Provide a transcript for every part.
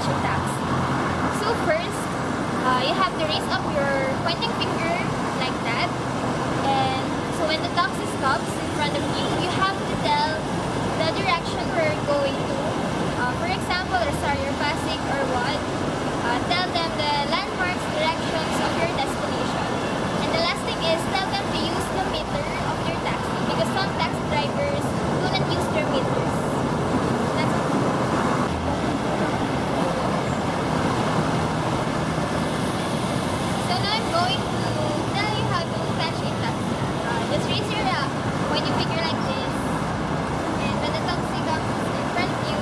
a taxi. So first, you have to raise up your pointing finger like that. And so when the taxi stops in front of you, you have to tell the direction where you're going to. For example, or sorry, you're passing or what. Tell them the landmarks, directions of your destination. And the last thing is tell them to use the meter of your taxi because some taxi drivers do not use their meters. That's all. So now I'm going to tell you how to catch a taxi. Just raise your pointing finger like this. And when the taxi comes in front of you,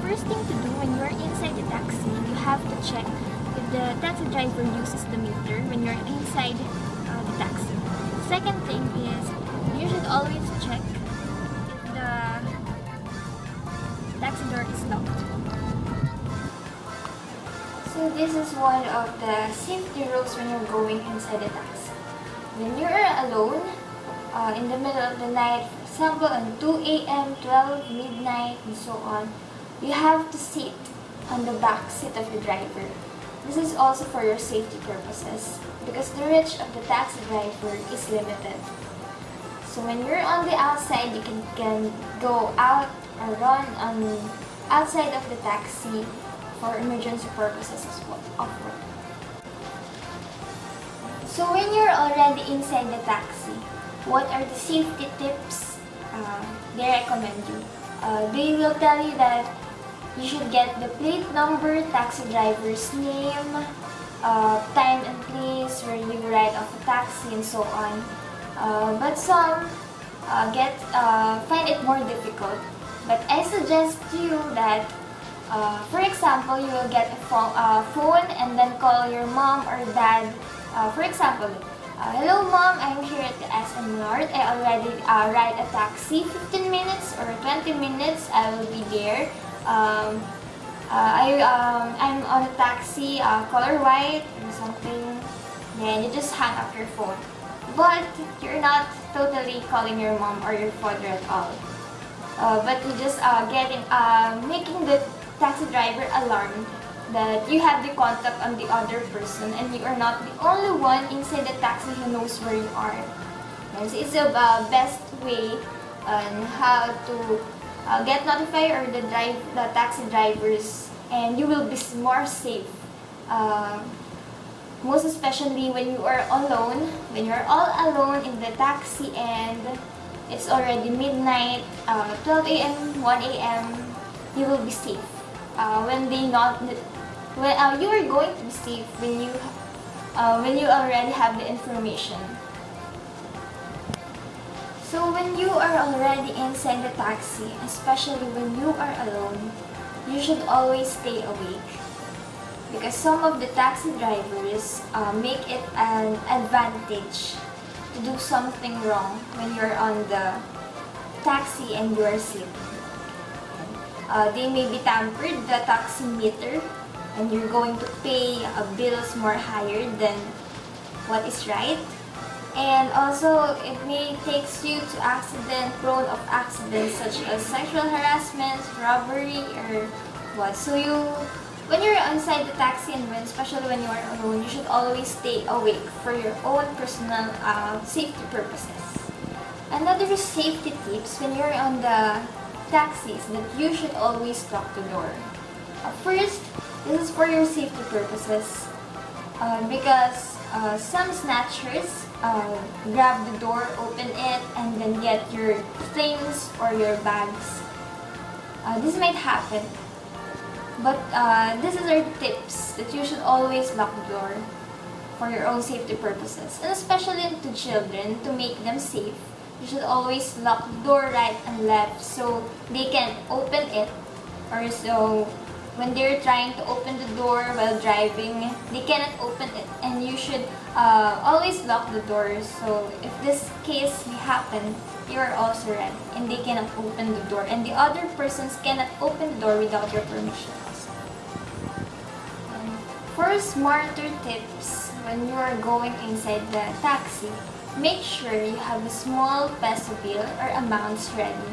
first thing to do when you're inside the taxi, you have to check if the taxi driver uses the meter when you're inside the taxi. Second thing is, you should always check if the taxi door is locked. So this is one of the safety rules when you're going inside the taxi. When you're alone, in the middle of the night, for example on 2 a.m., 12, midnight, and so on, you have to sit on the back seat of the driver. This is also for your safety purposes because the reach of the taxi driver is limited. So when you're on the outside, you can go out or run on outside of the taxi for emergency purposes as well. So when you're already inside the taxi, what are the safety tips they recommend you? They will tell you that you should get the plate number, taxi driver's name, time and place where you ride off the taxi, and so on. But some find it more difficult. But I suggest to you that, for example, you will get a phone and then call your mom or dad. For example, hello mom, I'm here at the SM North. I already ride a taxi, 15 minutes or 20 minutes, I will be there. I'm on a taxi, color white or something. Then you just hang up your phone. But you're not totally calling your mom or your father at all. But you just making the taxi driver alarmed that you have the contact on the other person and you are not the only one inside the taxi who knows where you are. And so it's the best way on how to get notified or the taxi drivers, and you will be more safe. Most especially when you are alone, when you are all alone in the taxi and it's already midnight, 12 a.m., 1 a.m., you will be safe. You are going to be safe when you already have the information. So when you are already inside the taxi, especially when you are alone, you should always stay awake. Because some of the taxi drivers make it an advantage to do something wrong when you're on the taxi and you are sleeping. They may be tampered the taxi meter and you're going to pay bills more higher than what is right. And also, it may take you to prone of accidents such as sexual harassment, robbery, or what. So when you're inside the taxi and especially when you are alone, you should always stay awake for your own personal safety purposes. Another safety tips when you're on the taxi is that you should always lock the door. First, this is for your safety purposes because some snatchers grab the door, open it, and then get your things or your bags. This might happen, but this is our tips that you should always lock the door for your own safety purposes, and especially to children, to make them safe. You should always lock the door right and left so they can open it, or so when they're trying to open the door while driving, they cannot open it, and you should always lock the door. So if this case may happen, you are also ready and they cannot open the door, and the other persons cannot open the door without your permission. For smarter tips when you are going inside the taxi, make sure you have a small peso bill or amounts ready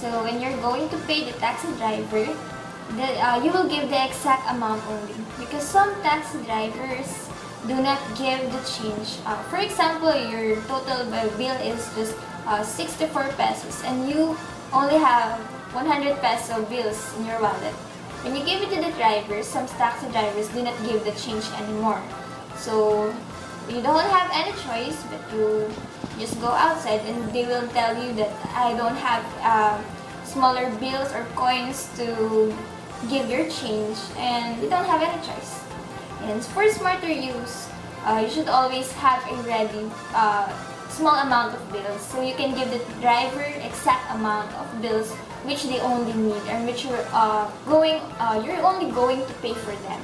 So when you're going to pay the taxi driver, you will give the exact amount only, because some taxi drivers do not give the change. For example, your total bill is just 64 pesos and you only have 100 peso bills in your wallet. When you give it to the driver, some taxi drivers do not give the change anymore. So you don't have any choice but to just go outside, and they will tell you that I don't have smaller bills or coins to give your change, and you don't have any choice. And for smarter use, you should always have a ready small amount of bills, so you can give the driver exact amount of bills which they only need and which you're only going to pay for them.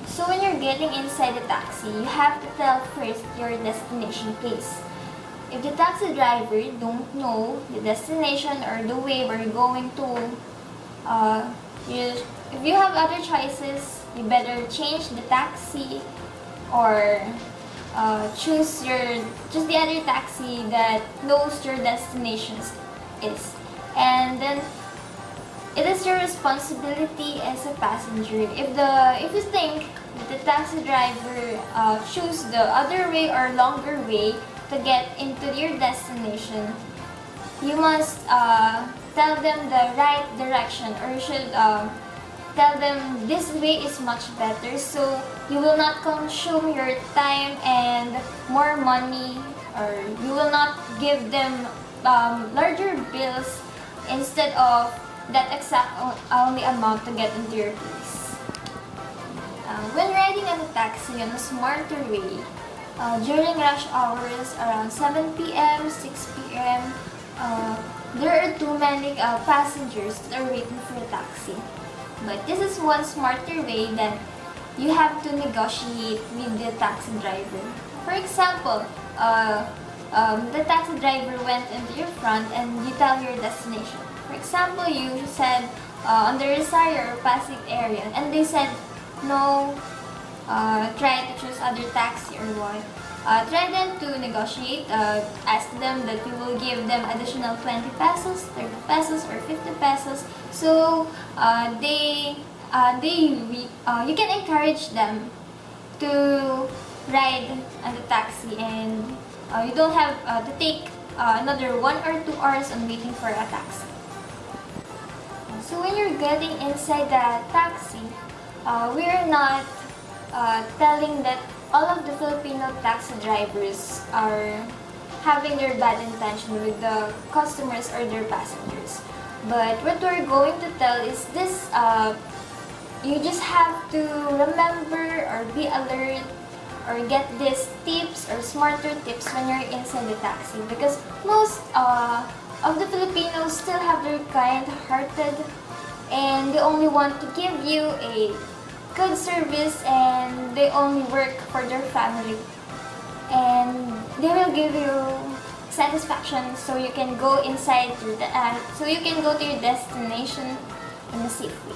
So when you're getting inside the taxi, you have to tell first your destination place. If the taxi driver don't know the destination or the way where you're going to, if you have other choices, you better change the taxi or choose just the other taxi that knows your destinations is. And then it is your responsibility as a passenger. If you think that the taxi driver choose the other way or longer way to get into your destination, you must tell them the right direction, or you should tell them this way is much better, so you will not consume your time and more money, or you will not give them larger bills instead of that exact only amount to get into your place. When riding on a taxi on a smarter way, during rush hours around 7 p.m., 6 p.m., there are too many passengers that are waiting for a taxi. But this is one smarter way that you have to negotiate with the taxi driver. For example, the taxi driver went into your front and you tell your destination. For example, you said on the Rosario or Pasig area, and they said no, try to choose other taxi or what. Try them to negotiate, ask them that you will give them additional 20 pesos, 30 pesos, or 50 pesos. So you can encourage them to ride on the taxi, and you don't have to take another 1 or 2 hours on waiting for a taxi. So when you're getting inside the taxi, we're not telling that all of the Filipino taxi drivers are having their bad intention with the customers or their passengers. But what we're going to tell is this, you just have to remember or be alert or get these tips or smarter tips when you're inside the taxi, because most of the Filipinos still have their kind-hearted, and they only want to give you a good service, and they only work for their family, and they will give you satisfaction so you can go inside so you can go to your destination in a safe way.